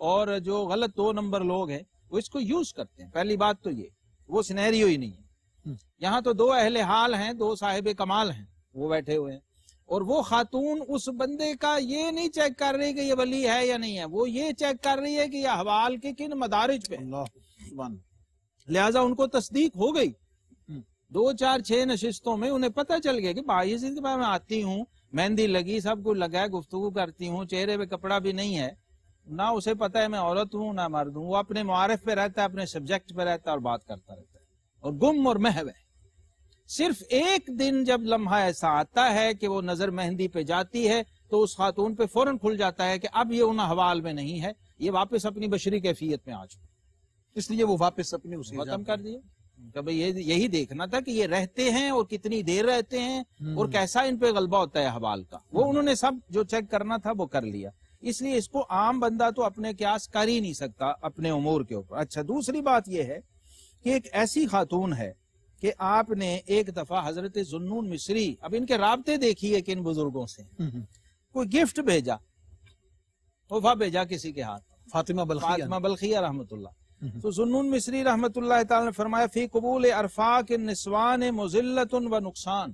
اور جو غلط 2 نمبر لوگ ہیں وہ اس کو یوز کرتے ہیں. پہلی بات تو یہ وہ سینیریو ہی نہیں ہے. یہاں تو 2 اہل حال ہیں, 2 صاحب کمال ہیں, وہ بیٹھے ہوئے ہیں, اور وہ خاتون اس بندے کا یہ نہیں چیک کر رہی کہ یہ ولی ہے یا نہیں ہے, وہ یہ چیک کر رہی ہے کہ یہ احوال کے کن مدارج پہ. لہٰذا ان کو تصدیق ہو گئی. 2 4 6 نشستوں میں انہیں پتہ چل گیا کہ بایزید کے بعد میں آتی ہوں, مہندی لگی, سب کچھ لگا ہے, گفتگو کرتی ہوں, چہرے پہ کپڑا بھی نہیں ہے, نہ اسے پتہ ہے میں عورت ہوں نہ مرد ہوں, وہ اپنے معارف پہ رہتا ہے, اپنے سبجیکٹ پہ رہتا ہے اور بات کرتا رہتا ہے, اور گم اور محو ہے. صرف ایک دن جب لمحہ ایسا آتا ہے کہ وہ نظر مہندی پہ جاتی ہے تو اس خاتون پہ فوراً کھل جاتا ہے کہ اب یہ ان احوال میں نہیں ہے, یہ واپس اپنی بشری کیفیت میں آ چکا, اس لیے وہ واپس اپنے اسے ختم کر دیا. کہ یہی دیکھنا تھا کہ یہ رہتے ہیں اور کتنی دیر رہتے ہیں اور کیسا ان پہ غلبہ ہوتا ہے احوال کا, وہ انہوں نے سب جو چیک کرنا تھا وہ کر لیا. اس لیے اس کو عام بندہ تو اپنے قیاس کر ہی نہیں سکتا اپنے امور کے اوپر. اچھا, دوسری بات یہ ہے کہ ایک ایسی خاتون ہے کہ آپ نے ایک دفعہ حضرت ذوالنون مصری, اب ان کے رابطے دیکھیے کہ ان بزرگوں سے کوئی گفٹ بھیجا, تحفہ بھیجا کسی کے ہاتھ, فاطمہ بلخیہ رحمت اللہ. تو ذوالنون مصری رحمت اللہ تعالی نے فرمایا فی قبول ارفاق النسوان مذلت و نقصان,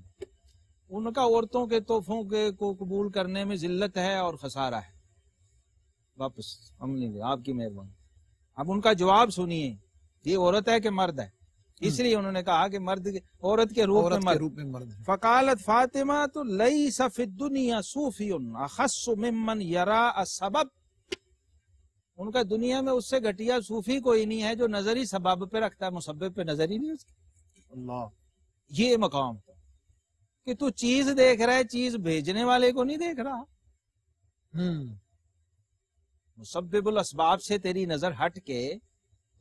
ان کا عورتوں کے تحفوں کے کو قبول کرنے میں ذلت ہے اور خسارہ ہے. واپس ہم نہیں, آپ کی مہربانی. اب ان کا جواب سنیے, یہ عورت ہے کہ مرد ہے, اس لیے انہوں نے کہا کہ مرد عورت کے روپ میں مرد. فقالت فاطمہ تو لیس فی الدنیا صوفی اخص ممن یرا السبب, ان کا دنیا میں اس سے گھٹیا صوفی کوئی نہیں ہے جو نظر ہی سبب پہ رکھتا ہے, مسبب پہ نظر ہی نہیں اس کی. اللہ, یہ مقام تھا کہ تو چیز دیکھ رہا ہے, چیز بھیجنے والے کو نہیں دیکھ رہا. مسبب الاسباب سے تیری نظر ہٹ کے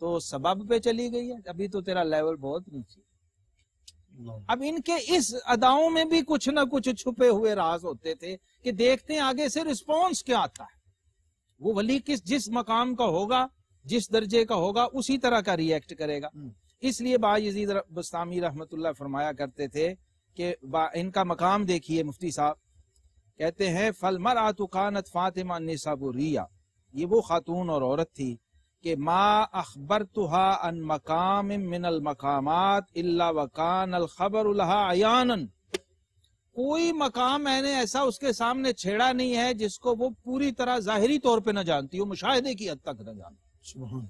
تو سبب پہ چلی گئی ہے, ابھی تو تیرا لیول بہت نیچے. اب ان کے اس اداؤں میں بھی کچھ نہ کچھ چھپے ہوئے راز ہوتے تھے کہ دیکھتے ہیں آگے سے رسپانس کیا آتا ہے. وہ ولی جس مقام کا ہوگا, جس درجے کا ہوگا, اسی طرح کا ری ایکٹ کرے گا. اس لیے بایزید بستامی رحمت اللہ فرمایا کرتے تھے کہ ان کا مقام دیکھیے. مفتی صاحب کہتے ہیں فالمرأۃ کانت فاطمہ النسابوریہ, یہ وہ خاتون اور عورت تھی کہ ما اخبرتها عن مقام من المقامات الا وکان الخبر لها عیانا, کوئی مقام میں نے ایسا اس کے سامنے چھیڑا نہیں ہے جس کو وہ پوری طرح ظاہری طور پہ نہ جانتی ہو, مشاہدے کی حد تک نہ جانتی.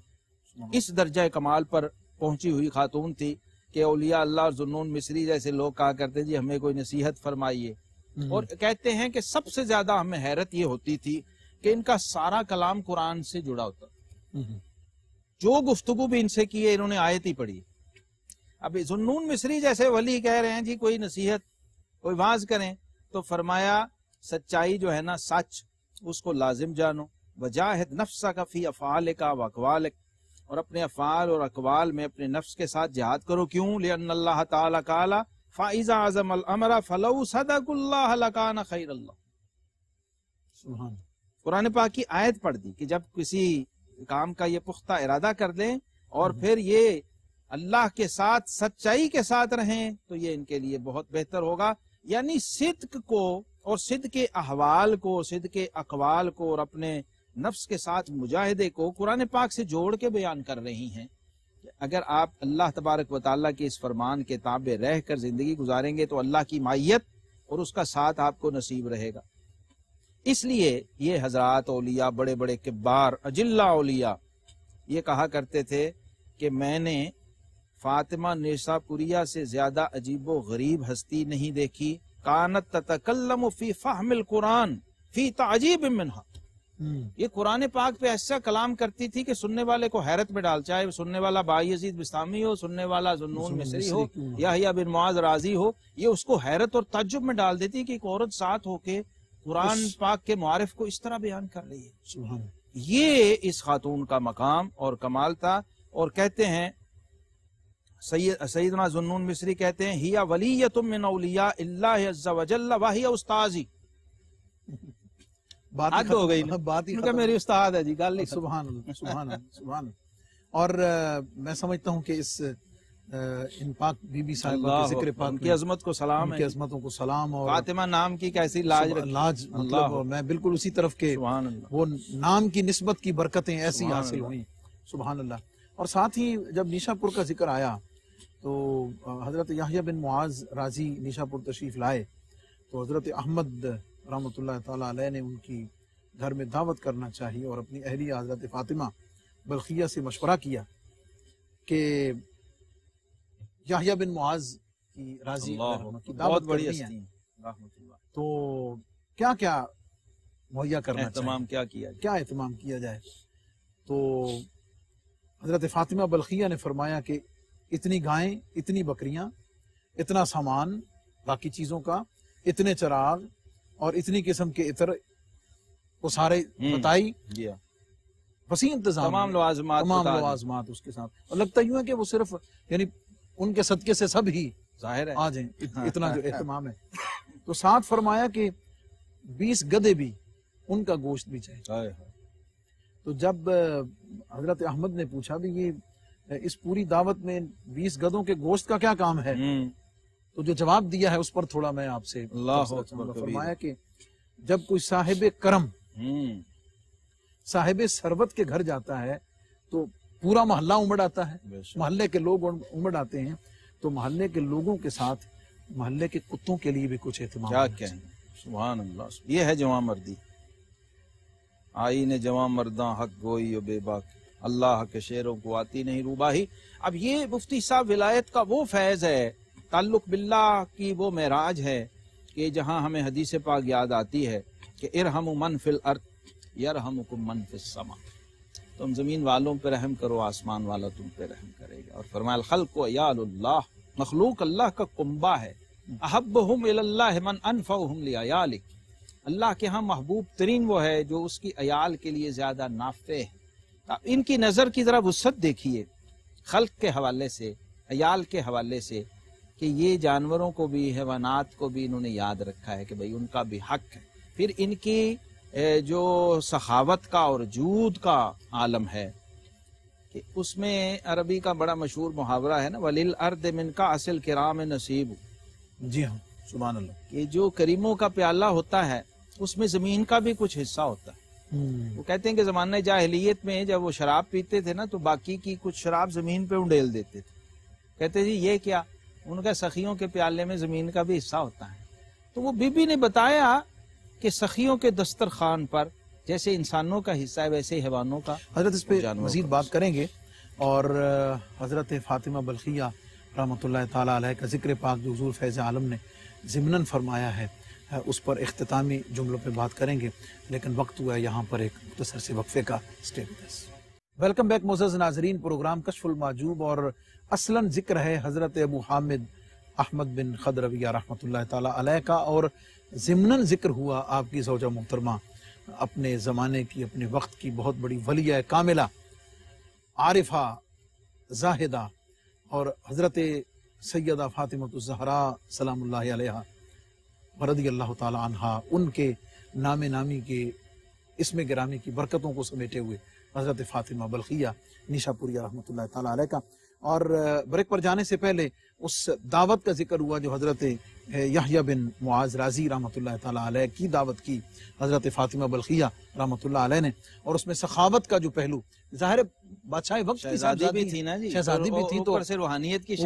اس درجہ کمال پر پہنچی ہوئی خاتون تھی کہ اولیاء اللہ اور ذوالنون مصری جیسے لوگ کہا کرتے جی ہمیں کوئی نصیحت فرمائیے, اور کہتے ہیں کہ سب سے زیادہ ہمیں حیرت یہ ہوتی تھی کہ ان کا سارا کلام قرآن سے جڑا ہوتا, جو گفتگو بھی ان سے کی ہے انہوں نے آیت ہی پڑھی. اب ذوالنون مصری جیسے ولی کہہ رہے ہیں جی کوئی نصیحت, کوئی واز کریں, تو فرمایا سچائی جو ہے نا, سچ, اس کو لازم جانو. وجاہد نفسک فی افعالک و اقوالک, اور اپنے افعال اور اقوال میں اپنے نفس کے ساتھ جہاد کرو. کیوں؟ لأن اللہ تعالی قال فَإِذَا عَزَمَ الْأَمْرَ فَلَوْ صَدَقُ اللَّهَ لَكَانَ خَيْرَ اللَّهِ. سبحان, قرآن پاک کی آیت پڑھ دی کہ جب کسی کام کا یہ پختہ ارادہ کر دیں اور پھر یہ اللہ کے ساتھ سچائی کے ساتھ رہیں تو یہ ان کے لیے بہت بہتر ہوگا. یعنی صدق کو اور صدق احوال کو, صدق اقوال کو اور اپنے نفس کے ساتھ مجاہدے کو قرآن پاک سے جوڑ کے بیان کر رہی ہیں. اگر آپ اللہ تبارک و تعالیٰ کے اس فرمان کے تابع رہ کر زندگی گزاریں گے تو اللہ کی معیت اور اس کا ساتھ آپ کو نصیب رہے گا. اس لیے یہ حضرات اولیاء, بڑے بڑے کبار اجلہ اولیاء یہ کہا کرتے تھے کہ میں نے فاطمہ نیساپوریہ سے زیادہ عجیب و غریب ہستی نہیں دیکھی. کانت تتکلم فی فہم القرآن فی تعجیب منہا, یہ قرآن پاک پہ ایسا کلام کرتی تھی کہ سننے والے کو حیرت میں ڈال, چاہے سننے والا بایزید بستامی ہو, سننے والا ذوالنون مصری ہو, یحییٰ بن معاذ رازی ہو, یہ اس کو حیرت اور تعجب میں ڈال دیتی کہ ایک عورت ساتھ ہو کے قرآن پاک کے معارف کو اس طرح بیان کر رہی ہے. یہ اس خاتون کا مقام اور کمال تھا. اور کہتے ہیں سیدنا ذوالنون مصری کہتے ہیں ہی ولیۃ من اولیاء اللہ عز وجل وہی استاذی. بات ہو گئی نا, بات ہی میری استاد ہے جی, گل. سبحان اللہ, سبحان اللہ, سبحان اللہ. اور میں سمجھتا ہوں کہ اس ان پاک بی بی صاحبہ کے ذکر پاک ان کی عظمت کو سلام ان ہے. کی عظمتوں کو سلام. اور فاطمہ نام کی کیسی لاج لاج مطلب میں بالکل اسی طرف کے سبحان اللہ. وہ نام کی نسبت کی برکتیں ایسی سبحان حاصل اللہ. ہوئیں. سبحان اللہ. اور ساتھ ہی جب نیشا پور کا ذکر آیا تو حضرت یحییٰ بن معاذ رازی نیشا پور تشریف لائے تو حضرت احمد رحمۃ اللہ تعالیٰ علیہ نے ان کی گھر میں دعوت کرنا چاہیے اور اپنی اہلیہ حضرت فاطمہ بلخیہ سے مشورہ کیا کہ یحییٰ بن معاذ کی رازی کی دعوت بڑی کرنی ہے ہستی رحمۃ اللہ. تو کیا کیا مہیا کرنا اہتمام چاہیے، کیا جائے. کیا اہتمام کیا جائے. تو حضرت فاطمہ بلخیہ نے فرمایا کہ اتنی گائیں، اتنی بکریاں، اتنا سامان باقی چیزوں کا، اتنے چراغ اور اتنی قسم کے عطر وہ سارے بتائی. جی ہاں. وسیع انتظام، تمام لوازمات تمام بتا دی. لوازمات اس کے ساتھ. اور لگتا یوں ہے کہ وہ صرف یعنی ان کے صدقے سے سب ہی ظاہر ہے آ جائیں، اتنا جو اہتمام ہے. تو ساتھ فرمایا کہ 20 گدھے بھی، ان کا گوشت بھی چاہیے. ہائے ہائے. تو جب حضرت احمد نے پوچھا بھی یہ اس پوری دعوت میں 20 گدھوں کے گوشت کا کیا کام ہے، تو جو جواب دیا ہے اس پر تھوڑا میں آپ سے اللہ اکبر. فرمایا کہ جب کوئی صاحب کرم، صاحب ثروت کے گھر جاتا ہے تو پورا محلہ امڑ آتا ہے، بے شک. محلے کے لوگ امڑ آتے ہیں. تو محلے کے لوگوں کے ساتھ محلے کے کتوں کے لیے بھی کچھ اہتمام کیا ہونا کہیں. چاہیے. سبحان اللہ. یہ ہے جوان مردی. آئین جوان مرداں حق گوئی و بے باک، اللہ کے شعروں کو آتی نہیں روباہی. اب یہ مفتی صاحب ولایت کا وہ فیض ہے، تعلق باللہ کی وہ معراج ہے کہ جہاں ہمیں حدیث پاک یاد آتی ہے کہ ارحموا من فی الارض یرحمکم من فی السماء. تم زمین والوں پہ رحم کرو، آسمان والا تم پہ رحم کرے گا. اور فرمایا الخلق عیال اللہ، مخلوق اللہ کا کنبہ ہے. احبہم الی اللہ من انفعہم لعیالہ، اللہ کے ہاں محبوب ترین وہ ہے جو اس کی عیال کے لیے زیادہ نافع ہے. ان کی نظر کی ذرا وسعت دیکھیے خلق کے حوالے سے، عیال کے حوالے سے، کہ یہ جانوروں کو بھی، حیوانات کو بھی انہوں نے یاد رکھا ہے کہ بھئی ان کا بھی حق ہے. پھر ان کی جو سخاوت کا اور جود کا عالم ہے کہ اس میں عربی کا بڑا مشہور محاورہ ہے نا، وَلِلْأَرْضِ مِنْ كَأْسِ الْكِرَامِ نَصِيبٌ. جی ہاں سبحان اللہ. کہ جو کریموں کا پیالہ ہوتا ہے اس میں زمین کا بھی کچھ حصہ ہوتا ہے. وہ کہتے ہیں کہ زمانہ جاہلیت میں جب وہ شراب پیتے تھے نا تو باقی کی کچھ شراب زمین پہ انڈیل دیتے تھے. کہتے جی یہ کیا؟ ان کا سخیوں کے پیالے میں زمین کا بھی حصہ ہوتا ہے. تو وہ بی بی نے بتایا کہ سخیوں کے دسترخوان پر جیسے انسانوں کا حصہ ہے ویسے حیوانوں کا. حضرت اس پہ مزید بات کریں گے. اور حضرت فاطمہ بلخیہ رحمۃ اللہ تعالیٰ علیہ کا ذکر پاک جو حضور فیض عالم نے ضمناً فرمایا ہے اس پر اختتامی جملوں پہ بات کریں گے، لیکن وقت ہوا ہے یہاں پر ایک مختصر سے وقفے کا. Stay with us. Welcome back معزز ناظرین، پروگرام کشف المحجوب، اور اصلاً ذکر ہے حضرت ابو حامد احمد بن خضرویہ رحمۃ اللہ تعالیٰ علیہ کا، اور ضمناً ذکر ہوا آپ کی زوجہ محترمہ، اپنے زمانے کی، اپنے وقت کی بہت بڑی ولیہ کاملہ، عارفہ، زاہدہ، اور حضرت سیدہ فاطمہ الزہراء سلام اللہ علیہا رضی اللہ تعالی عنہا، ان کے نام نامی کے اسم گرامی کی برکتوں کو سمیٹے ہوئے حضرت فاطمہ بلخیہ نیشا پوریہ رحمۃ اللہ تعالی علیہ کا. اور بریک پر جانے سے پہلے اس دعوت کا ذکر ہوا جو حضرت یحییٰ بن معاذ رازی رحمۃ اللہ تعالی علیہ کی دعوت کی حضرت فاطمہ بلخیہ رحمۃ اللہ علیہ نے، اور اس میں سخاوت کا جو پہلو، ظاہر ہے وقت کی شہزادی بھی تھی نا جی، شہزادی بھی تھی، تو اوپر سے روحانیت کی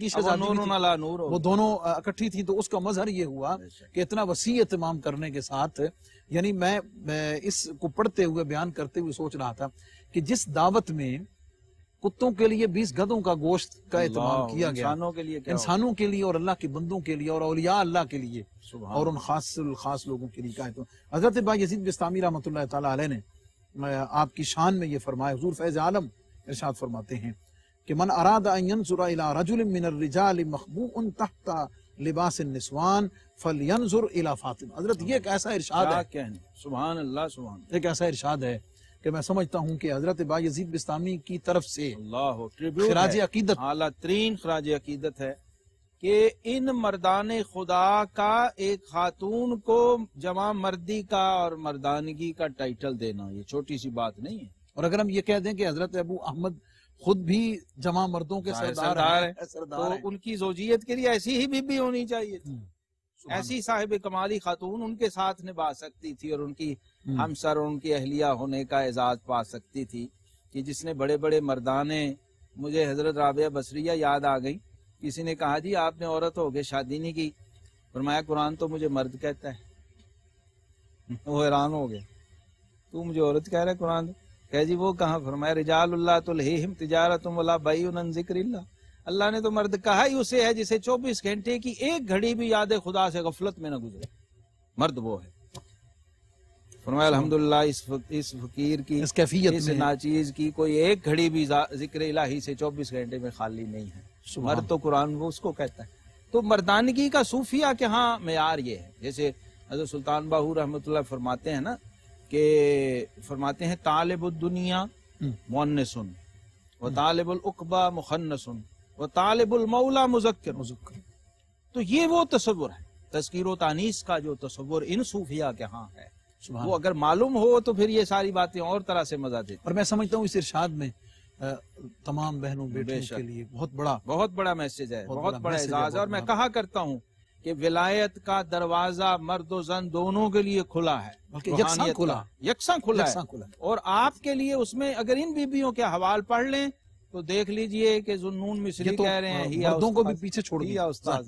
شہزادی نور علی نور، وہ دونوں اکٹھی تھی. تو اس کا مظہر یہ ہوا کہ اتنا وسیع اہتمام کرنے کے ساتھ، یعنی میں اس کو پڑھتے ہوئے بیان کرتے ہوئے سوچ رہا تھا کہ جس دعوت میں کتوں کے لیے 20 گدھوں کا گوشت کا اہتمام کیا گیا، انسانوں کے لیے اور اللہ کے بندوں کے لیے اور اولیاء اللہ کے لیے اور ان خاص لوگوں کے لیے کا اہتمام. حضرت بایزید بستامی رحمۃ اللہ تعالی علیہ نے آپ کی شان میں یہ فرمایا، حضور فیض عالم ارشاد فرماتے ہیں کہ من اراد ان ينظر الى رجل من الرجال مخبوء تحت لباس النسوان فلينظر الى فاطمہ. حضرت یہ ایک ایسا ارشاد ہے، سبحان اللہ سبحان اللہ، ایک ایسا ارشاد ہے کہ میں سمجھتا ہوں کہ حضرت بایزید بستامی کی طرف سے خراج عقیدت، اعلیٰ ترین خراج عقیدت ہے کہ ان مردان خدا کا ایک خاتون کو جوان مردی کا اور مردانگی کا ٹائٹل دینا یہ چھوٹی سی بات نہیں ہے. اور اگر ہم یہ کہہ دیں کہ حضرت ابو احمد خود بھی جمع مردوں کے سردار ہیں تو ان کی زوجیت کے لیے ایسی ہی بیوی ہونی چاہیے تھی، ایسی صاحب کمالی خاتون ان کے ساتھ نبھا سکتی تھی اور ان کی ہمسر اور ان کی اہلیہ ہونے کا اعزاز پا سکتی تھی، کہ جس نے بڑے بڑے مردانے. مجھے حضرت رابعہ بصریہ یاد آ گئی. کسی نے کہا جی آپ نے عورت ہو کے شادی نہیں کی، فرمایا قرآن تو مجھے مرد کہتا ہے. وہ حیران ہو گیا، تو مجھے عورت کہہ رہا ہے قرآن؟ کہ جی وہ کہاں؟ فرمایا رجال اللہ تلہیہم تجارت ولا بیع عن ذکر اللہ. اللہ نے تو مرد کہا ہی اسے ہے جسے 24 گھنٹے کی ایک گھڑی بھی یاد خدا سے غفلت میں نہ گزرے، مرد وہ ہے. فرمایا الحمدللہ اس فقیر کی، اس کیفیت اس ناچیز کی کوئی ایک گھڑی بھی ذکر الہی سے 24 گھنٹے میں خالی نہیں ہے. مرد تو قرآن وہ اس کو کہتا ہے. تو مردانگی کا صوفیہ کے ہاں معیار یہ ہے. جیسے حضرت سلطان باہو رحمۃ اللہ فرماتے ہیں نا، کہ فرماتے ہیں طالب الدنیا مؤنث و طالب العقبہ مخنث و طالب المولا مذکر. تو یہ وہ تصور ہے، تذکیر و تانیث کا جو تصور ان صوفیہ کے ہاں ہے، وہ اگر معلوم ہو تو پھر یہ ساری باتیں اور طرح سے مزہ دیتی. اور میں سمجھتا ہوں اس ارشاد میں تمام بہنوں بیٹوں کے لیے بہت بڑا میسج ہے، بہت بڑا اعزاز ہے. اور میں کہا کرتا ہوں کہ ولایت کا دروازہ مرد و زن دونوں کے لیے کھلا ہے، یکساں کھلا ہے. اور آپ کے لیے اس میں اگر ان بیبیوں کے حوال پڑھ لیں تو دیکھ لیجئے کہ ذوالنون مصری کہہ رہے ہیں مردوں کو بھی پیچھے چھوڑ گئی استاد.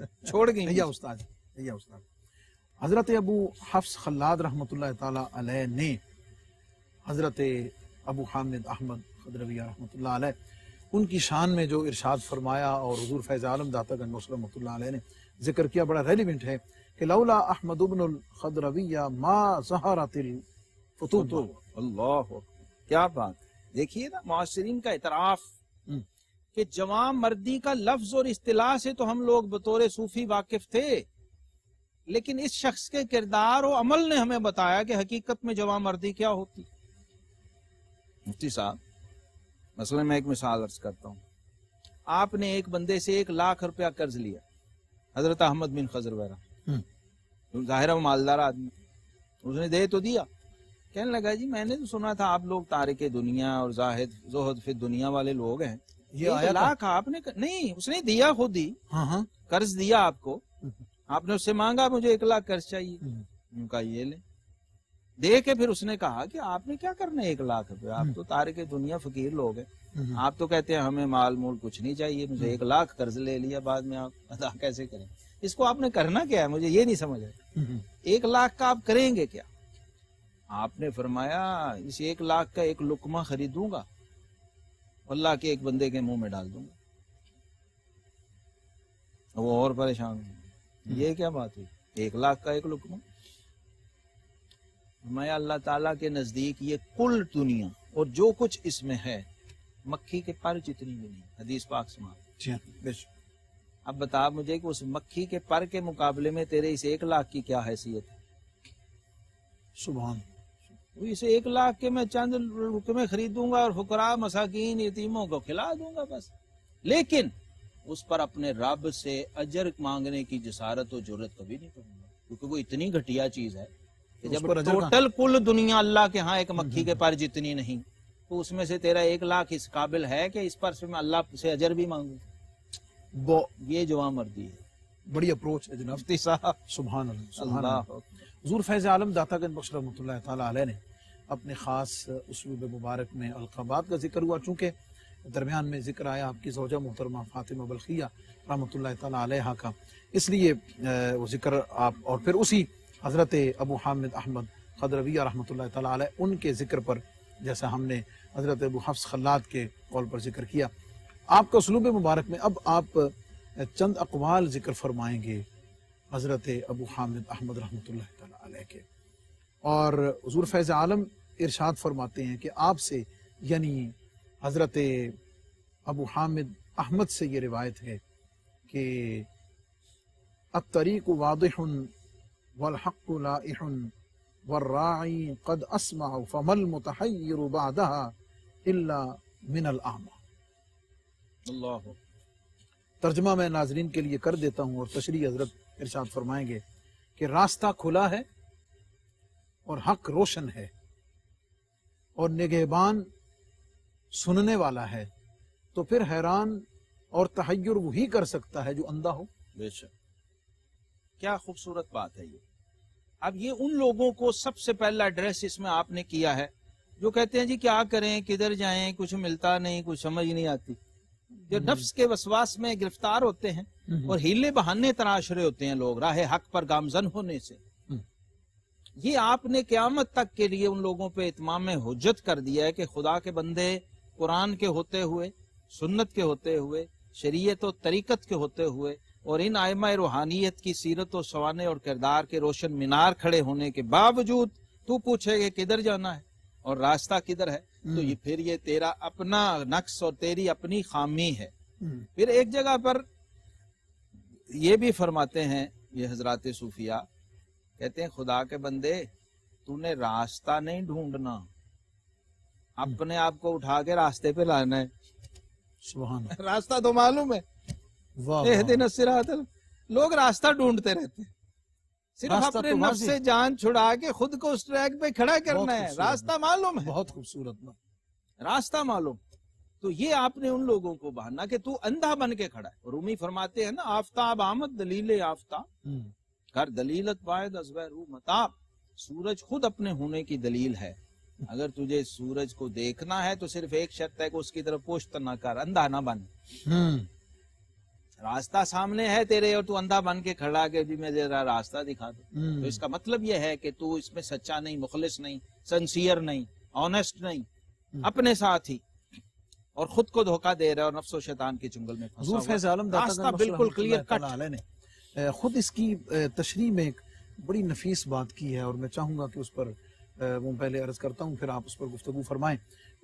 حضرت ابو حفص خلاد رحمۃ اللہ تعالی علیہ نے حضرت ابو حامد احمد خضرویہ رحمۃ اللہ علیہ ان کی شان میں جو ارشاد فرمایا اور حضور فیض عالم داتا گنج بخش رحمۃ اللہ علیہ نے ذکر کیا، بڑا ریلیونٹ ہے کہ لولا احمد ابن الخضرویہ ما ظہرت الفتوح. اللہ کیا بات. دیکھیے نا معاصرین کا اعتراف کہ جوان مردی کا لفظ اور اصطلاح سے تو ہم لوگ بطور صوفی واقف تھے، لیکن اس شخص کے کردار و عمل نے ہمیں بتایا کہ حقیقت میں جوان مردی کیا ہوتی. مفتی صاحب مثلا میں ایک مثال عرض کرتا ہوں. آپ نے ایک بندے سے 1 لاکھ روپیہ قرض لیا، حضرت احمد بن خضرویہ، ظاہر ہے وہ مالدار آدمی، اس نے دے تو دیا. کہنے لگا جی میں نے تو سنا تھا آپ لوگ تارک دنیا اور زہد فی دنیا والے لوگ ہیں، یہ 1 لاکھ آپ نے نہیں، اس نے دیا خود ہی، قرض دیا آپ کو، آپ نے اس سے مانگا مجھے 1 لاکھ قرض چاہیے، ان کا یہ لے دے کے پھر اس نے کہا کہ آپ نے کیا کرنا ہے 1 لاکھ روپے، آپ تو تارک دنیا فقیر لوگ ہیں، آپ تو کہتے ہیں ہمیں مال مول کچھ نہیں چاہیے، مجھے 1 لاکھ قرض لے لیا، بعد میں آپ ادا کیسے کریں؟ اس کو آپ نے کرنا کیا ہے؟ مجھے یہ نہیں سمجھ آیا. 1 لاکھ کا آپ کریں گے کیا؟ آپ نے فرمایا اس 1 لاکھ کا 1 لقمہ خریدوں گا، اللہ کے ایک بندے کے منہ میں ڈال دوں گا. وہ اور پریشان ہوں، یہ کیا بات ہوئی؟ 1 لاکھ کا 1 لقمہ. میں اللہ تعالیٰ کے نزدیک یہ کل دنیا اور جو کچھ اس میں ہے مکھی کے پر جتنی بھی نہیں. حدیث پاک سماعت. اب بتا مجھے کہ اس مکھی کے پر کے مقابلے میں تیرے اس 1 لاکھ کی کیا حیثیت ہے؟ سبحان. اس 1 لاکھ کے میں چند رقمیں خریدوں گا اور فقراء مساکین یتیموں کو کھلا دوں گا بس، لیکن اس پر اپنے رب سے اجر مانگنے کی جسارت و جرت کبھی نہیں کروں گا، کیونکہ وہ اتنی گھٹیا چیز ہے کہ جب ٹوٹل کل دنیا اللہ کے ہاں ایک مکھی کے پر جتنی نہیں، تو اس میں سے تیرا 1 لاکھ اس قابل ہے کہ اس پر سے میں اللہ سے اجر بھی مانگوں. یہ جوان مردی ہے. بڑی اپروچ ہے جناب مفتی صاحب. سبحان اللہ. حضور فیض عالم داتا گنج بخش رحمۃ اللہ تعالی علیہ نے اپنے خاص اسلوب مبارک میں القابات کا ذکر ہوا، چونکہ درمیان میں ذکر آیا آپ کی زوجہ محترمہ فاطمہ بلخیہ رحمۃ اللہ تعالی علیہ کا، اس لیے وہ ذکر آپ، اور پھر اسی حضرت ابو حامد احمد خضرویہ رحمۃ اللہ تعالی علیہ ان کے ذکر پر، جیسا ہم نے حضرت ابو حفص خلاد کے قول پر ذکر کیا، آپ کا اسلوب مبارک میں اب آپ چند اقوال ذکر فرمائیں گے حضرت ابو حامد احمد رحمۃ اللہ تعالی علیہ کے. اور حضور فیض عالم ارشاد فرماتے ہیں کہ آپ سے، یعنی حضرت ابو حامد احمد سے یہ روایت ہے کہ الطریق واضح والحق لائح والراعی قد اسمع فما المتحیر بعدها الا من الاعمى. اللہ. ترجمہ میں ناظرین کے لیے کر دیتا ہوں اور تشریح حضرت ارشاد فرمائیں گے کہ راستہ کھلا ہے اور حق روشن ہے اور نگہبان سننے والا ہے، تو پھر حیران اور تحیر وہی کر سکتا ہے جو اندھا ہو. بے شک. کیا خوبصورت بات ہے یہ. اب یہ ان لوگوں کو سب سے پہلا ایڈریس اس میں آپ نے کیا ہے جو کہتے ہیں جی کیا کریں, کدھر جائیں, کچھ ملتا نہیں, کچھ سمجھ نہیں آتی, جو نفس کے وسواس میں گرفتار ہوتے ہیں اور ہیلے بہانے تراش رہے ہوتے ہیں لوگ راہ حق پر گامزن ہونے سے. یہ آپ نے قیامت تک کے لیے ان لوگوں پہ اتمام حجت کر دیا ہے کہ خدا کے بندے قرآن کے ہوتے ہوئے, سنت کے ہوتے ہوئے, شریعت و طریقت کے ہوتے ہوئے اور ان ائمہ روحانیت کی سیرت و سوانے اور کردار کے روشن مینار کھڑے ہونے کے باوجود تو پوچھے کہ کدھر جانا ہے اور راستہ کدھر ہے, تو یہ پھر یہ تیرا اپنا نقص اور تیری اپنی خامی ہے. پھر ایک جگہ پر یہ بھی فرماتے ہیں یہ حضرات صوفیہ, کہتے ہیں خدا کے بندے تو نے راستہ نہیں ڈھونڈنا, اپنے آپ کو اٹھا کے راستے پہ لانا ہے. سبحان اللہ. راستہ تو معلوم ہے, اہدنا الصراط. لوگ راستہ ڈھونڈتے رہتے ہیں, صرف اپنے نفس سے جان چھڑا کے خود کو اس ٹریک پہ کھڑا کرنا ہے. راستہ معلوم ہے, بہت خوبصورت بات, راستہ معلوم. تو یہ آپ نے ان لوگوں کو بہانا کہ تو اندھا بن کے کھڑا ہے. رومی فرماتے ہیں نا, آفتاب آمد دلیل آفتاب کر دلیلت باید از رو متاب. سورج خود اپنے ہونے کی دلیل ہے. اگر تجھے سورج کو دیکھنا ہے تو صرف ایک شرط ہے کہ اس کی طرف پشت نہ کر, اندھا نہ بن. راستہ سامنے ہے تیرے اور تو اندھا بن کے کھڑا کہ جی میں ذرا راستہ دکھا دوں, تو اس کا مطلب یہ ہے کہ تو اس میں سچا نہیں, مخلص نہیں, سنسیئر نہیں, آنےسٹ نہیں اپنے ساتھ ہی, اور خود کو دھوکہ دے رہا ہے اور نفس و شیطان کے چنگل میں پھنسا ہوا. فیض عالم داتا راستہ بالکل کلیئر کٹ نے خود اس کی تشریح میں ایک بڑی نفیس بات کی ہے, اور میں چاہوں گا کہ اس پر وہ پہلے عرض کرتا ہوں پھر آپ اس پر گفتگو فرمائیں.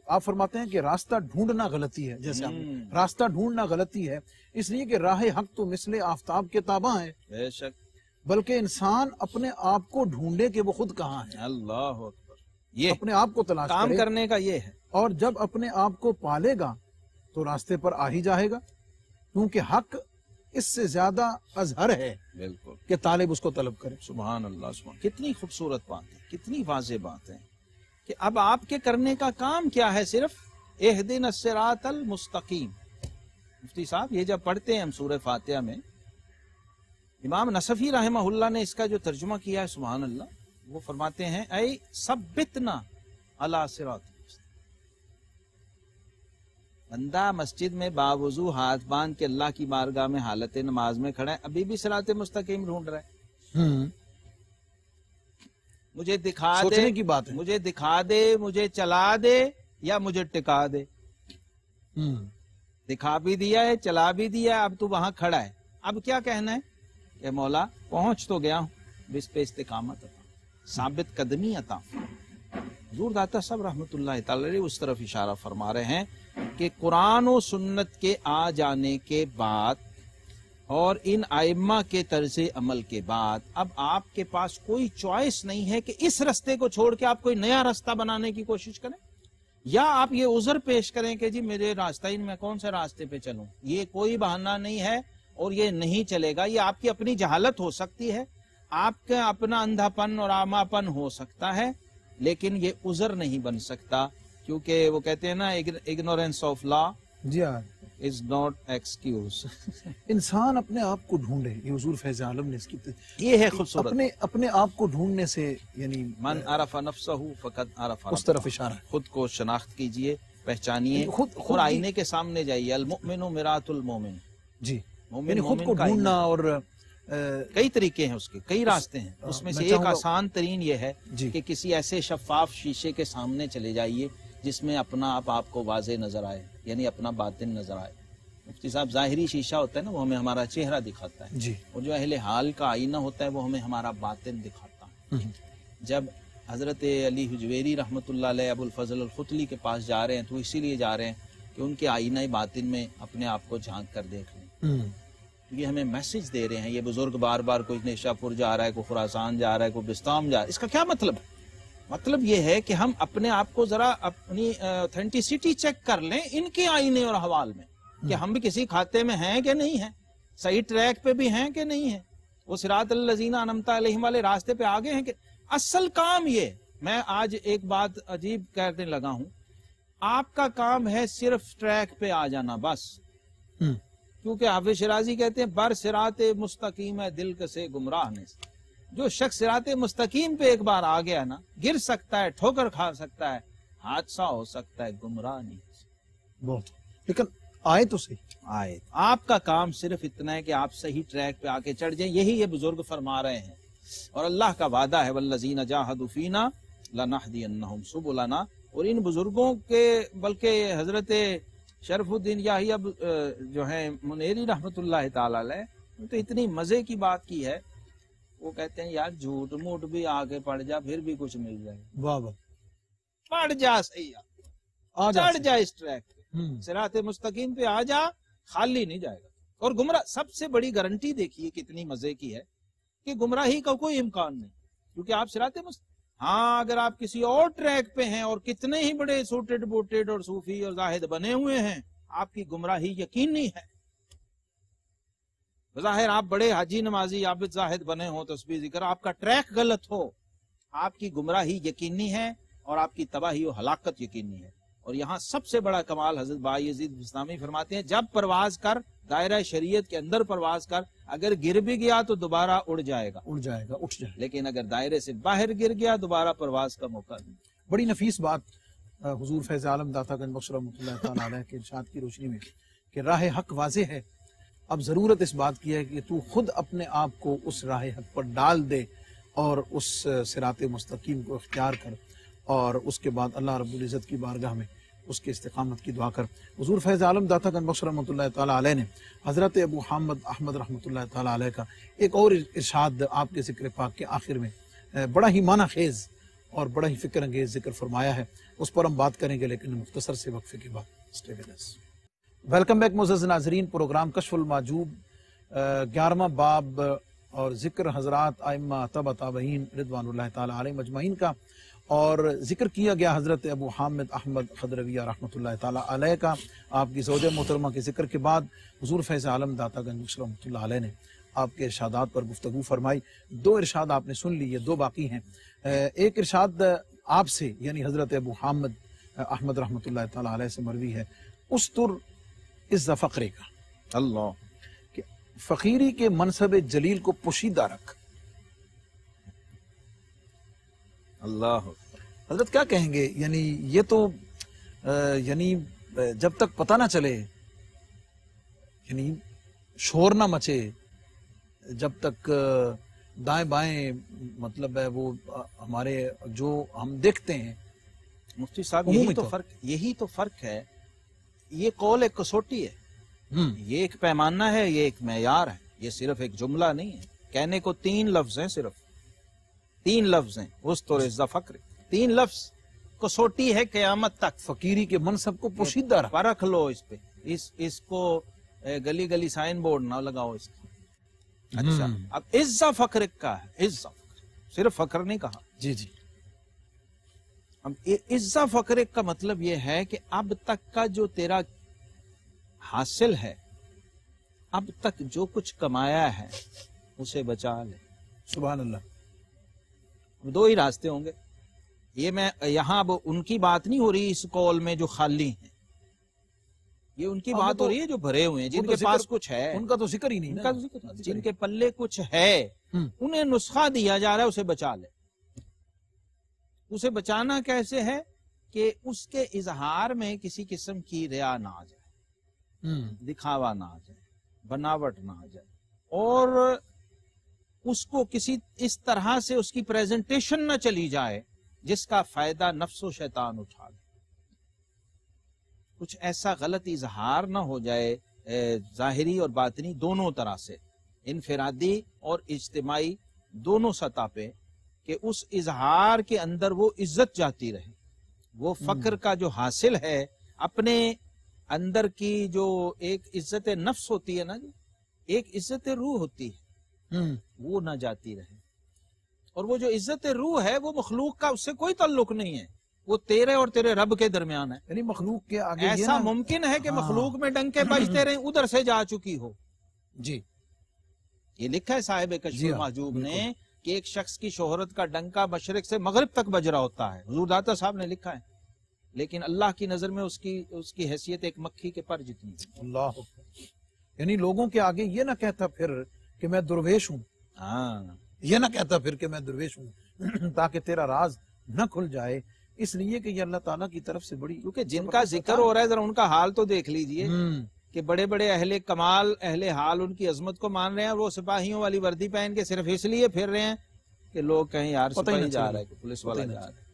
آپ فرماتے ہیں کہ راستہ ڈھونڈنا غلطی ہے, جیسے راستہ ڈھونڈنا غلطی ہے اس لیے کہ راہ حق تو مثل آفتاب کے تابع ہے. بے شک. بلکہ انسان اپنے آپ کو ڈھونڈے کہ وہ خود کہاں ہے. اللہ اکبر. یہ اپنے آپ کو تلاش کام کرے, کرنے کا یہ ہے. اور جب اپنے آپ کو پالے گا تو راستے پر آ ہی جائے گا, کیونکہ حق اس سے زیادہ اظہر ہے بالکل کہ طالب اس کو طلب کرے. سبحان اللہ. سبحان. کتنی خوبصورت بات ہے, کتنی واضح بات ہے کہ اب آپ کے کرنے کا کام کیا ہے, صرف اہدنا الصراط المستقیم. مفتی صاحب یہ جب پڑھتے ہیں ہم سورہ فاتحہ میں, امام نصفی رحمہ اللہ نے اس کا جو ترجمہ کیا ہے سبحان اللہ, وہ فرماتے ہیں اے ثبتنا علی صراط. بندہ مسجد میں باوضو ہاتھ باندھ کے اللہ کی بارگاہ میں حالت نماز میں کھڑا ہے, ابھی بھی صراط مستقیم ڈھونڈ رہا ہے. مجھے دکھا دے, سوچنے کی بات ہے. مجھے دکھا دے, مجھے چلا دے یا مجھے ٹکا دے. دکھا بھی دیا ہے, چلا بھی دیا ہے, اب تو وہاں کھڑا ہے. اب کیا کہنا ہے کہ مولا پہنچ تو گیا ہوں, بس پہ استقامت عطا, ثابت قدمی عطا. حضور داتا صاحب رحمۃ اللہ تعالی اس طرف اشارہ فرما رہے ہیں کہ قرآن و سنت کے آ جانے کے بعد اور ان ائمہ کے طرز عمل کے بعد اب آپ کے پاس کوئی چوائس نہیں ہے کہ اس رستے کو چھوڑ کے آپ کوئی نیا راستہ بنانے کی کوشش کریں, یا آپ یہ عذر پیش کریں کہ جی میرے راستہ ہی میں کون سے راستے پہ چلوں. یہ کوئی بہانہ نہیں ہے اور یہ نہیں چلے گا. یہ آپ کی اپنی جہالت ہو سکتی ہے, آپ کا اپنا اندھا پن اور آما پن ہو سکتا ہے, لیکن یہ عذر نہیں بن سکتا, کیونکہ وہ کہتے ہیں نا ignorance of law جی ہاں is not excuse. انسان اپنے آپ کو ڈھونڈے, یہ حضور فیض عالم نے اس کی یہ ہے خوبصورت. اپنے آپ کو ڈھونڈنے سے یعنی من عرف نفسہ فقد عرف اس طرف اشارہ ہے. خود کو شناخت کیجئے, پہچانیے, اور آئینے کے سامنے جائیے. المؤمن مرآۃ المؤمن. جی, مومن خود کو ڈھونڈنا. اور کئی طریقے ہیں اس کے, کئی راستے ہیں. اس میں سے ایک آسان ترین یہ ہے کہ کسی ایسے شفاف شیشے کے سامنے چلے جائیے جس میں اپنا آپ کو واضح نظر آئے, یعنی اپنا باطن نظر آئے. مفتی صاحب ظاہری شیشہ ہوتا ہے نا, وہ ہمیں ہمارا چہرہ دکھاتا ہے جی, اور جو اہل حال کا آئینہ ہوتا ہے وہ ہمیں ہمارا باطن دکھاتا ہے. جب حضرت علی حجویری رحمۃ اللہ علیہ ابو الفضل الختلی کے پاس جا رہے ہیں تو اسی لیے جا رہے ہیں کہ ان کے آئینہ باطن میں اپنے آپ کو جھانک کر دیکھ لیں. یہ ہمیں میسج دے رہے ہیں. یہ بزرگ بار بار کوئی نیشا پور جا رہا ہے, کوئی خراسان جا رہا ہے, کوئی بستام جا رہا ہے. اس کا کیا مطلب ہے؟ مطلب یہ ہے کہ ہم اپنے آپ کو ذرا اپنی اوتھینٹسٹی چیک کر لیں ان کے آئینے اور حوال میں, کہ ہم بھی کسی کھاتے میں ہیں کہ نہیں ہیں, صحیح ٹریک پہ بھی ہیں کہ نہیں ہیں, وہ صراط الذین انعمت علیہم والے راستے پہ آگے ہیں کہ. اصل کام یہ, میں آج ایک بات عجیب کہنے لگا ہوں آپ کا کام ہے صرف ٹریک پہ آ جانا بس، کیونکہ حافظ شیرازی کہتے ہیں بر صراط مستقیم ہے دل کسے گمراہ نے سے، جو شخص صراط مستقیم پہ ایک بار آ گیا نا، گر سکتا ہے، ٹھوکر کھا سکتا ہے، حادثہ ہو سکتا ہے، گمراہ نہیں ہو سکتا۔ بہت، لیکن آئے تو صحیح۔ آئے آپ کا کام صرف اتنا ہے کہ آپ صحیح ٹریک پہ آ کے چڑھ جائیں، یہی یہ بزرگ فرما رہے ہیں، اور اللہ کا وعدہ ہے والذین جاہدوا فینا لنہدینہم سبلنا، اور ان بزرگوں کے، بلکہ حضرت شرف الدین یحییٰ جو ہیں منیری رحمت اللہ تعالی علیہ، تو اتنی مزے کی بات کی ہے، وہ کہتے ہیں یار جھوٹ موٹ بھی آگے پڑ جا پھر بھی کچھ مل جائے، واہ واہ، پڑ جا صحیح، آ جا چڑھ جا اس ٹریک پہ، صراط مستقیم پہ آ جا، خالی نہیں جائے گا۔ اور گمراہ سب سے بڑی گارنٹی دیکھیے کتنی مزے کی ہے کہ گمراہی کا کوئی امکان نہیں، کیونکہ آپ صراط مستقیم، ہاں اگر آپ کسی اور ٹریک پہ ہیں اور کتنے ہی بڑے سوٹڈ بوٹڈ اور صوفی اور زاہد بنے ہوئے ہیں، آپ کی گمراہی یقینی ہے۔ بظاہر آپ بڑے حاجی نمازی عابد زاہد بنے ہوں، تسبیح ذکر، آپ کا ٹریک غلط ہو، آپ کی گمراہی یقینی ہے اور آپ کی تباہی و ہلاکت یقینی ہے۔ اور یہاں سب سے بڑا کمال حضرت بایزید بستامی فرماتے ہیں جب پرواز کر، دائرہ شریعت کے اندر پرواز کر، اگر گر بھی گیا تو دوبارہ اڑ جائے گا، اٹھ جائے گا، اٹھ جائے گا۔ لیکن اگر دائرے سے باہر گر گیا دوبارہ پرواز کا موقع نہیں۔ بڑی نفیس بات حضور فیض عالم داتا گنج بخش رحمۃ اللہ تعالیٰ علیہ کے ارشاد کی روشنی میں کہ راہ حق واضح ہے، اب ضرورت اس بات کی ہے کہ تو خود اپنے آپ کو اس راہ حق پر ڈال دے اور اس صراط مستقیم کو اختیار کر، اور اس کے بعد اللہ رب العزت کی بارگاہ میں اس کے استقامت کی دعا کر۔ حضور فیض عالم داتا گنج بخش رحمۃ اللہ تعالیٰ علیہ نے حضرت ابو حامد احمد رحمۃ اللہ تعالیٰ علیہ کا ایک اور ارشاد آپ کے ذکر پاک کے آخر میں بڑا ہی معنی خیز اور بڑا ہی فکر انگیز ذکر فرمایا ہے، اس پر ہم بات کریں گے لیکن مختصر سے وقفے کے بعد۔ Stay with us. Welcome back معزز ناظرین، پروگرام کشف المحجوب 11واں باب اور ذکر حضرات ائمہ تبع تابعین رضوان اللہ تعالی علیہم اجمعین کا، اور ذکر کیا گیا حضرت ابو حامد احمد خضرویہ رحمۃ اللہ تعالی علیہ کا۔ آپ کی زوجہ محترمہ کے ذکر کے بعد حضور فیض عالم داتا گنج بخش رحمۃ اللہ علیہ نے آپ کے ارشادات پر گفتگو فرمائی۔ دو ارشاد آپ نے سن لی، یہ دو باقی ہیں۔ ایک ارشاد آپ سے یعنی حضرت ابو حامد احمد رحمۃ اللہ تعالی علیہ سے مروی ہے، استر عز فقرے کا، اللہ کہ فقیری کے منصب جلیل کو پوشیدہ رکھ۔ اللہ حضرت کیا کہیں گے؟ یعنی یہ تو یعنی جب تک پتہ نہ چلے، یعنی شور نہ مچے، جب تک دائیں بائیں مطلب ہے وہ ہمارے جو ہم دیکھتے ہیں مفتی صاحب، یہی تو فرق ہے۔ یہ قول ایک کسوٹی ہے، یہ ایک پیمانہ ہے، یہ ایک معیار ہے، یہ صرف ایک جملہ نہیں ہے۔ کہنے کو 3 لفظ ہیں، صرف 3 لفظ ہیں، استر عز فقر، 3 لفظ، کسوٹی ہے قیامت تک۔ فقیری کے منصب کو پوشیدہ رکھ، پرکھ لو اس پہ، اس کو گلی گلی سائن بورڈ نہ لگاؤ اس کا۔ اچھا، اب عز فقر کا ہے، عز فقر، صرف فقر نہیں کہا۔ جی جی، اب عز فقر کا مطلب یہ ہے کہ اب تک کا جو تیرا حاصل ہے، اب تک جو کچھ کمایا ہے اسے بچا لے۔ سبحان اللہ۔ اب 2 ہی راستے ہوں گے، یہ میں یہاں اب ان کی بات نہیں ہو رہی اس قول میں جو خالی ہیں، یہ ان کی بات ہو رہی ہے جو بھرے ہوئے ہیں، جن کے پاس کچھ ہے، ان کا تو ذکر ہی نہیں ان نا، کا ذکر، جن کے پلے کچھ ہے انہیں نسخہ دیا جا رہا ہے، اسے بچا لے۔ اسے بچانا کیسے ہے کہ اس کے اظہار میں کسی قسم کی ریا نہ آ جائے، دکھاوا نہ آ جائے، بناوٹ نہ آ جائے، اور اس کو کسی اس طرح سے اس کی پریزنٹیشن نہ چلی جائے جس کا فائدہ نفس و شیطان اٹھا لے، کچھ ایسا غلط اظہار نہ ہو جائے ظاہری اور باطنی دونوں طرح سے، انفرادی اور اجتماعی دونوں سطح پہ، کہ اس اظہار کے اندر وہ عزت جاتی رہے، وہ فقر کا جو حاصل ہے، اپنے اندر کی جو ایک عزت نفس ہوتی ہے نا، جو ایک عزت روح ہوتی ہے، وہ نہ جاتی رہے۔ اور وہ جو عزت روح ہے وہ مخلوق کا اس سے کوئی تعلق نہیں ہے، وہ تیرے اور تیرے رب کے درمیان ہے۔ یعنی مخلوق کے آگے ایسا ممکن ہے کہ مخلوق میں ڈنکے بجتے رہیں، ادھر سے جا چکی ہو۔ جی، یہ لکھا ہے صاحب کشف المحجوب نے کہ ایک شخص کی شہرت کا ڈنکا مشرق سے مغرب تک بج رہا ہوتا ہے، حضور داتا صاحب نے لکھا ہے، لیکن اللہ کی نظر میں اس کی حیثیت ایک مکھی کے پر جتنی ہے۔ اللہ، یعنی لوگوں کے آگے یہ نہ کہتا پھر کہ میں درویش ہوں، ہاں، یہ نہ کہتا پھر کہ میں درویش ہوں تاکہ تیرا راز نہ کھل جائے، اس لیے کہ یہ اللہ تعالیٰ کی طرف سے بڑی، کیونکہ جن کا ذکر ہو رہا ہے ذرا ان کا حال تو دیکھ لیجئے کہ بڑے بڑے اہل کمال، اہل حال ان کی عظمت کو مان رہے ہیں، وہ سپاہیوں والی وردی پہن کے صرف اس لیے پھر رہے ہیں کہ لوگ کہیں یار سپاہی جا رہا ہے، پولیس والا جا رہا ہے۔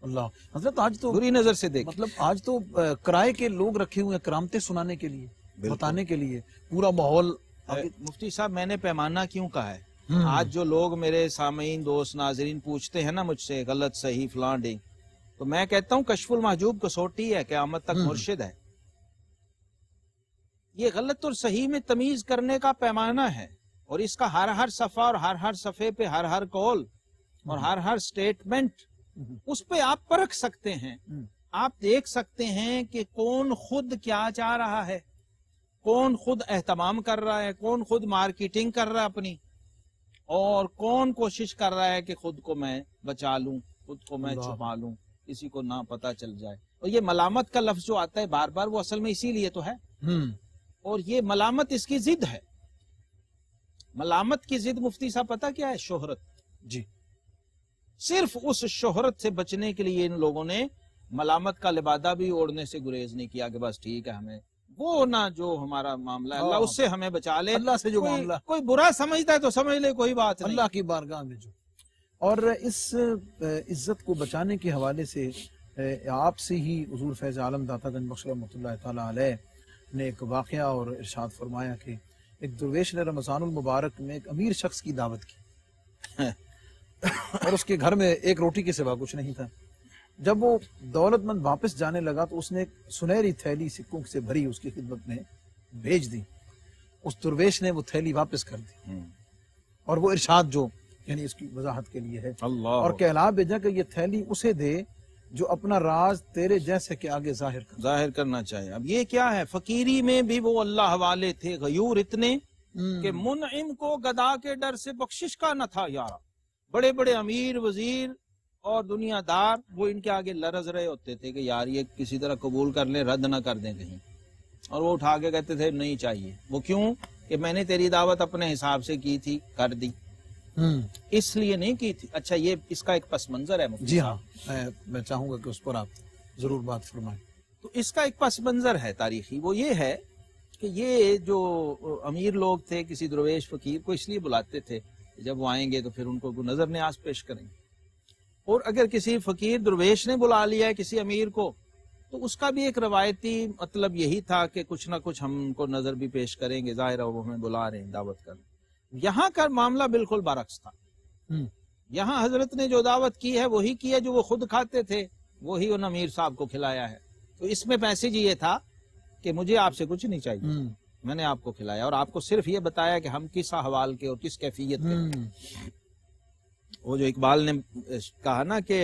اللہ حضرت آج تو بری نظر سے دیکھ، مطلب آج تو کرائے کے لوگ رکھے ہوئے ہیں کرامتیں سنانے کے لیے، بتانے کے لیے، پورا ماحول۔ مفتی صاحب میں نے پیمانہ کیوں کہا ہے؟ آج جو لوگ میرے سامعین، دوست، ناظرین پوچھتے ہیں نا مجھ سے غلط صحیح فلاں ڈنگ، تو میں کہتا ہوں کشف المحجوب کسوٹی ہے، قیامت تک مرشد ہے۔ یہ غلط اور صحیح میں تمیز کرنے کا پیمانہ ہے، اور اس کا ہر صفحہ اور ہر صفحے پہ ہر قول اور ہر سٹیٹمنٹ، اس پہ آپ پرکھ سکتے ہیں، آپ دیکھ سکتے ہیں کہ کون خود کیا چاہ رہا ہے، کون خود اہتمام کر رہا ہے، کون خود مارکیٹنگ کر رہا ہے اپنی، اور کون کوشش کر رہا ہے کہ خود کو میں بچا لوں، خود کو میں چھپا لوں، کسی کو نہ پتہ چل جائے۔ اور یہ ملامت کا لفظ جو آتا ہے بار بار، وہ اصل میں اسی لیے تو ہے، اور یہ ملامت اس کی ضد ہے۔ ملامت کی ضد مفتی صاحب پتہ کیا ہے؟ شہرت۔ جی، صرف اس شہرت سے بچنے کے لیے ان لوگوں نے ملامت کا لبادہ بھی اوڑھنے سے گریز نہیں کیا کہ بس ٹھیک ہے، ہمیں وہ نہ جو ہمارا معاملہ ہے اللہ اس سے ہمیں بچا لے، اللہ سے جو معاملہ کوئی برا سمجھتا ہے تو سمجھ لے، کوئی بات نہیں، اللہ کی بارگاہ میں جو۔ اور اس عزت کو بچانے کے حوالے سے آپ سے ہی حضور فیض عالم داتا گنج بخش رحمۃ اللہ تعالیٰ علیہ نے ایک واقعہ اور ارشاد فرمایا کہ ایک درویش نے رمضان المبارک میں ایک امیر شخص کی دعوت کی اور اس کے گھر میں ایک روٹی کے سوا کچھ نہیں تھا۔ جب وہ دولت مند واپس جانے لگا تو اس نے ایک سنہری تھیلی سکوں سے بھری اس کی خدمت میں بھیج دی۔ اس درویش نے وہ تھیلی واپس کر دی، اور وہ ارشاد جو یعنی اس کی وضاحت کے لیے ہے، اور کہلا بھیجا کہ یہ تھیلی اسے دے جو اپنا راز تیرے جیسے کے آگے ظاہر کرنا چاہے۔ اب یہ کیا ہے؟ فقیری میں بھی وہ اللہ والے تھے، غیور اتنے کہ منعم کو گدا کے ڈر سے بخشش کا نہ تھا یارا۔ بڑے بڑے امیر، وزیر اور دنیا دار وہ ان کے آگے لرز رہے ہوتے تھے کہ یار یہ کسی طرح قبول کر لیں، رد نہ کر دیں کہیں، اور وہ اٹھا کے کہتے تھے نہیں چاہیے۔ وہ کیوں؟ کہ میں نے تیری دعوت اپنے حساب سے کی تھی، کر دی، اس لیے نہیں کی تھی۔ اچھا، یہ اس کا ایک پس منظر ہے۔ جی ہاں، میں چاہوں گا کہ اس پر آپ ضرور بات فرمائیں۔ تو اس کا ایک پس منظر ہے تاریخی، وہ یہ ہے کہ یہ جو امیر لوگ تھے کسی درویش فقیر کو اس لیے بلاتے تھے جب وہ آئیں گے تو پھر ان کو نظر نیاز پیش کریں گے، اور اگر کسی فقیر درویش نے بلا لیا ہے کسی امیر کو تو اس کا بھی ایک روایتی مطلب یہی تھا کہ کچھ نہ کچھ ہم کو نظر بھی پیش کریں گے، ظاہر ہے وہ ہمیں بلا رہے ہیں دعوت کر۔ یہاں کا معاملہ بالکل برعکس تھا۔ یہاں حضرت نے جو دعوت کی ہے وہی کی ہے جو وہ خود کھاتے تھے، وہی ان امیر صاحب کو کھلایا ہے۔ تو اس میں میسج یہ تھا کہ مجھے آپ سے کچھ نہیں چاہیے، میں نے آپ کو کھلایا اور آپ کو صرف یہ بتایا کہ ہم کس احوال کے اور کس کیفیت کے۔ وہ جو اقبال نے کہا نا کہ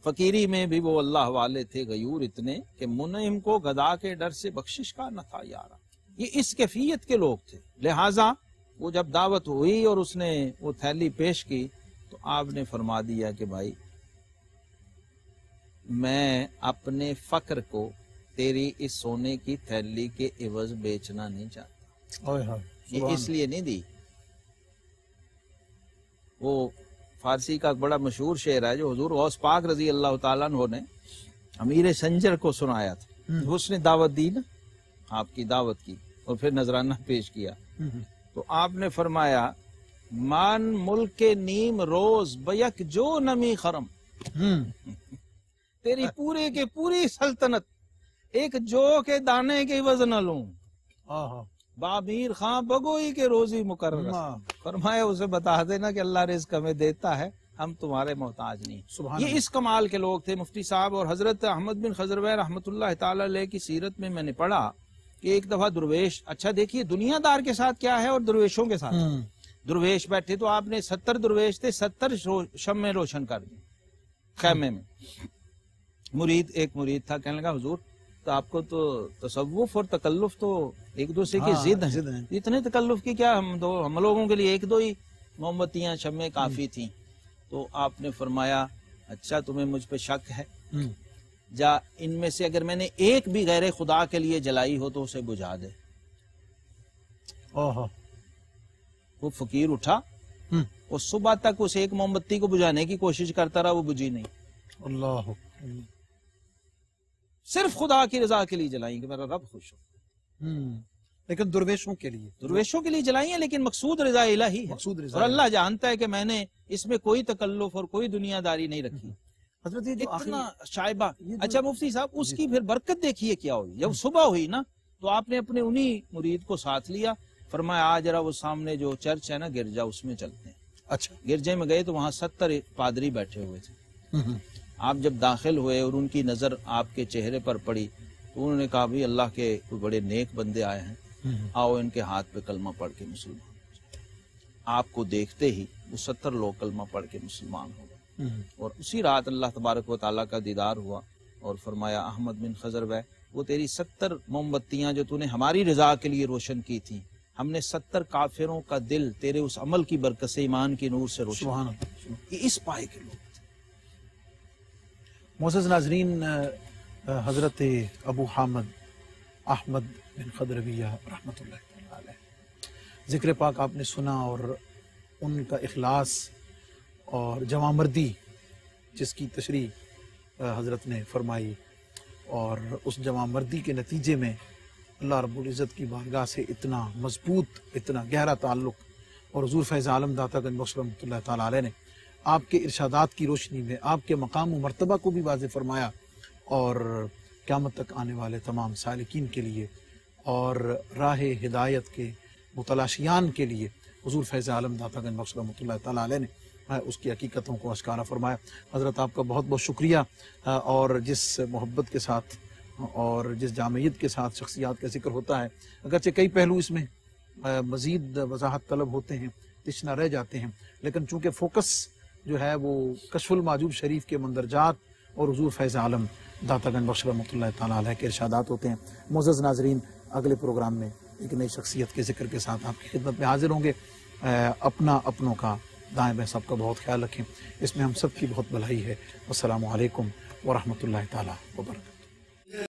فقیری میں بھی وہ اللہ والے تھے، غیور اتنے کہ منعم کو گدا کے ڈر سے بخشش کا نہ تھا یارا۔ یہ اس کیفیت کے لوگ تھے، لہٰذا وہ جب دعوت ہوئی اور اس نے وہ تھیلی پیش کی تو آپ نے فرما دیا کہ بھائی میں اپنے فقر کو تیری اس سونے کی تھیلی کے عوض بیچنا نہیں چاہتا۔ یہ اس لیے نہیں دی، وہ فارسی کا بڑا مشہور شعر ہے جو حضور غوث پاک رضی اللہ تعالیٰ عنہ نے امیر سنجر کو سنایا تھا۔ اس نے دعوت دی نا، آپ کی دعوت کی اور پھر نذرانہ پیش کیا، تو آپ نے فرمایا مان ملک نیم روز بیک جو نمی خرم، تیری پورے کے پوری سلطنت ایک جو کے دانے کے عوض نہ لوں، بابیر خاں بگوئی کے روزی مقرر۔ فرمایا اسے بتا دینا کہ اللہ رزق ہمیں دیتا ہے، ہم تمہارے محتاج نہیں۔ یہ اس کمال کے لوگ تھے مفتی صاحب۔ اور حضرت احمد بن خضروی رحمۃ اللہ تعالی علیہ کی سیرت میں نے پڑھا کہ ایک دفعہ درویش، اچھا دیکھیے دنیا دار کے ساتھ کیا ہے اور درویشوں کے ساتھ۔ درویش بیٹھے تو آپ نے 70 درویش تھے، 70 شمع روشن کر دی خیمے میں۔ ایک مرید تھا، کہنے لگا حضور تو آپ کو تو تصوف اور تکلف تو ایک دوسرے کی ضد ہیں، اتنے تکلف کی کیا، ہم لوگوں کے لیے ایک دو ہی موم بتیاں شمع کافی تھیں۔ تو آپ نے فرمایا اچھا تمہیں مجھ پہ شک ہے، جا ان میں سے اگر میں نے ایک بھی غیر خدا کے لیے جلائی ہو تو اسے بجھا دے۔ وہ فقیر اٹھا اور صبح تک اس ایک موم بتی کو بجھانے کی کوشش کرتا رہا، وہ بجھی نہیں۔ اللہ صرف خدا کی رضا کے لیے جلائیں کہ میرا رب خوش ہو۔ لیکن درویشوں کے لیے، درویشوں کے لیے جلائی ہیں، لیکن مقصود رضا الہی ہے، مقصود رضا اور اللہ جانتا ہے کہ میں نے اس میں کوئی تکلف اور کوئی دنیا داری نہیں رکھی۔ حضرت یہ جو اتنا شائبہ۔ اچھا مفتی صاحب، اس کی پھر برکت دیکھیے کیا ہوئی۔ جب صبح ہوئی نا تو آپ نے اپنے انہی مرید کو ساتھ لیا، فرمایا آج ذرا وہ سامنے جو چرچ ہے نا گرجا، اس میں چلتے ہیں۔ اچھا، گرجے میں گئے تو وہاں 70 پادری بیٹھے ہوئے تھے۔ آپ جب داخل ہوئے اور ان کی نظر آپ کے چہرے پر پڑی تو انہوں نے کہا بھی اللہ کے کوئی بڑے نیک بندے آئے ہیں، آؤ ان کے ہاتھ پہ کلمہ پڑھ کے مسلمان ہو جائے۔ آپ کو دیکھتے ہی وہ 70 لوگ کلمہ پڑھ کے مسلمان ہو گئے، اور اسی رات اللہ تبارک و تعالیٰ کا دیدار ہوا اور فرمایا احمد بن خضر بھائی، وہ تیری 70 موم بتیاں جو تو نے ہماری رضا کے لیے روشن کی تھیں، ہم نے 70 کافروں کا دل تیرے اس عمل کی برکت سے، ایمان کی نور سے روشن سبحان اللہ۔ یہ اس پائے کے لوگ۔ معزز ناظرین، حضرت ابو حامد احمد بن خضرویہ رحمۃ اللہ تعالی علیہ، ذکر پاک آپ نے سنا، اور ان کا اخلاص اور جوان مردی جس کی تشریح حضرت نے فرمائی، اور اس جوان مردی کے نتیجے میں اللہ رب العزت کی بارگاہ سے اتنا مضبوط، اتنا گہرا تعلق، اور حضور فیض عالم داتا گنج بخش رحمۃ اللہ تعالی علیہ نے آپ کے ارشادات کی روشنی میں آپ کے مقام و مرتبہ کو بھی واضح فرمایا، اور قیامت تک آنے والے تمام سالکین کے لیے اور راہ ہدایت کے متلاشیان کے لیے حضور فیض عالم داتا گنج بخش رحمۃ اللہ تعالی علیہ نے اس کی حقیقتوں کو اشکارا فرمایا۔ حضرت آپ کا بہت بہت شکریہ، اور جس محبت کے ساتھ اور جس جامعیت کے ساتھ شخصیات کا ذکر ہوتا ہے، اگرچہ کئی پہلو اس میں مزید وضاحت طلب ہوتے ہیں، تشنا رہ جاتے ہیں، لیکن چونکہ فوکس جو ہے وہ کشف المحجوب شریف کے مندرجات اور حضور فیض عالم داتا گنج بخش رحمۃ اللہ تعالیٰ علیہ کے ارشادات ہوتے ہیں۔ معزز ناظرین، اگلے پروگرام میں ایک نئی شخصیت کے ذکر کے ساتھ آپ کی خدمت میں حاضر ہوں گے۔ اپنا اپنوں کا دائیں بائیں سب کا بہت خیال رکھیں، اس میں ہم سب کی بہت بھلائی ہے۔ السلام علیکم ورحمۃ اللہ تعالیٰ وبرکاتہ۔